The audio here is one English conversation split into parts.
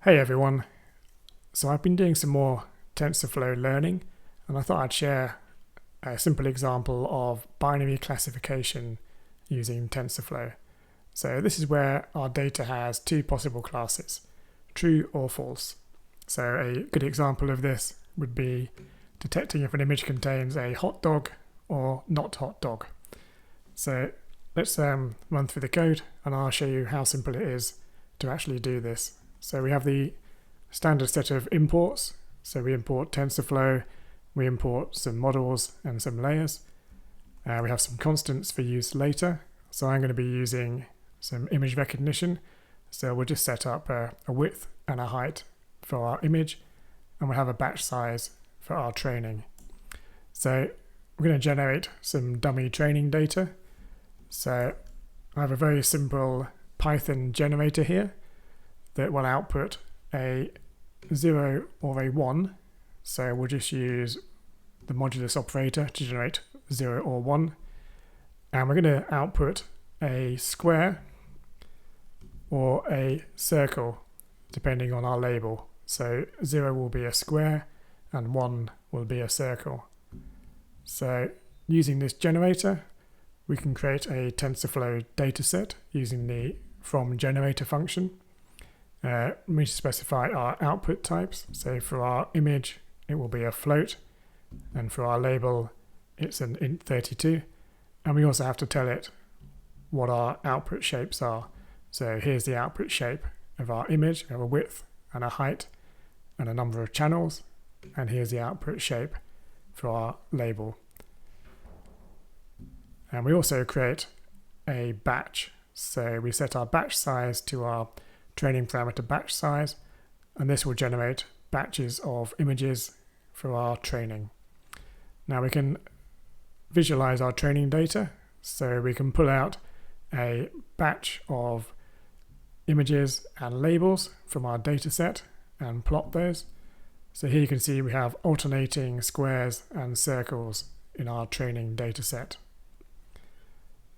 Hey everyone, so I've been doing some more TensorFlow learning and I thought I'd share a simple example of binary classification using TensorFlow. So this is where our data has two possible classes, true or false. So a good example of this would be detecting if an image contains a hot dog or not hot dog. So let's run through the code and I'll show you how simple it is to actually do this. So we have the standard set of imports. So we import TensorFlow, we import some models and some layers. We have some constants for use later. So I'm going to be using some image recognition. So we'll just set up a width and a height for our image, and we'll have a batch size for our training. So we're going to generate some dummy training data. So I have a very simple Python generator here that will output a 0 or a 1. So we'll just use the modulus operator to generate 0 or 1. And we're going to output a square or a circle, depending on our label. So 0 will be a square and 1 will be a circle. So using this generator, we can create a TensorFlow dataset using the fromGenerator function. We need to specify our output types. So for our image, it will be a float, and for our label, it's an int32. And we also have to tell it what our output shapes are. So here's the output shape of our image. We have a width and a height and a number of channels. And here's the output shape for our label. And we also create a batch. So we set our batch size to our training parameter batch size, and this will generate batches of images for our training. Now we can visualize our training data, so we can pull out a batch of images and labels from our data set and plot those. So here you can see we have alternating squares and circles in our training data set.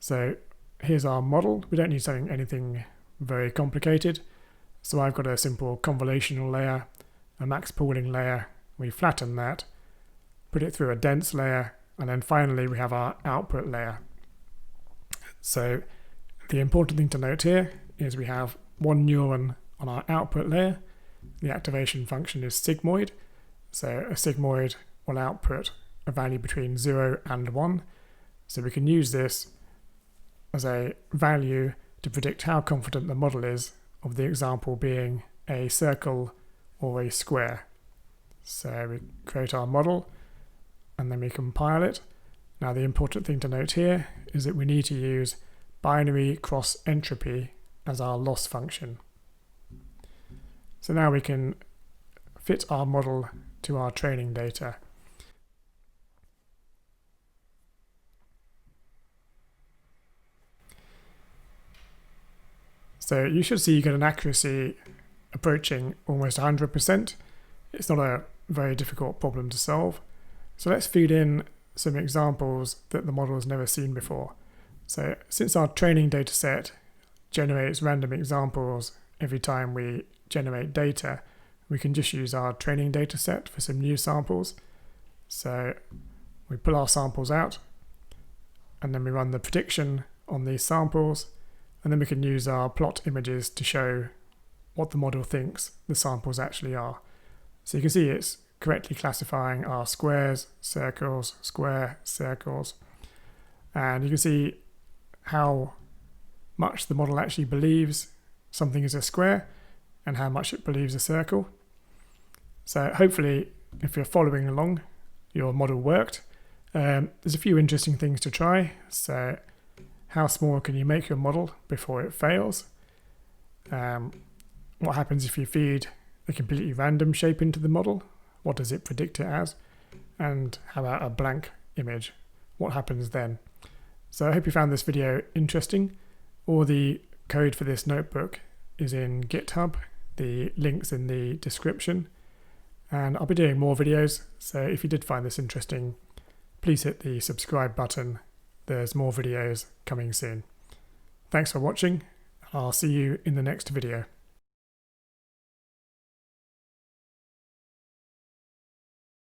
So here's our model. We don't need anything very complicated. So I've got a simple convolutional layer, a max pooling layer. We flatten that, put it through a dense layer, and then finally we have our output layer. So the important thing to note here is we have one neuron on our output layer. The activation function is sigmoid. So a sigmoid will output a value between 0 and 1. So we can use this as a value to predict how confident the model is of the example being a circle or a square. So we create our model and then we compile it. Now the important thing to note here is that we need to use BinaryCrossentropy as our loss function. So now we can fit our model to our training data. So you should see you get an accuracy approaching almost 100%. It's not a very difficult problem to solve. So let's feed in some examples that the model has never seen before. So since our training data set generates random examples every time we generate data, we can just use our training data set for some new samples. So we pull our samples out and then we run the prediction on these samples. And then we can use our plot images to show what the model thinks the samples actually are. So you can see it's correctly classifying our squares, circles, square, circles. And you can see how much the model actually believes something is a square and how much it believes a circle. So hopefully, if you're following along, your model worked. There's a few interesting things to try. So how small can you make your model before it fails? What happens if you feed a completely random shape into the model? What does it predict it as? And how about a blank image? What happens then? So I hope you found this video interesting. All the code for this notebook is in GitHub. The link's in the description. And I'll be doing more videos. So if you did find this interesting, please hit the subscribe button. There's more videos coming soon. Thanks for watching. I'll see you in the next video.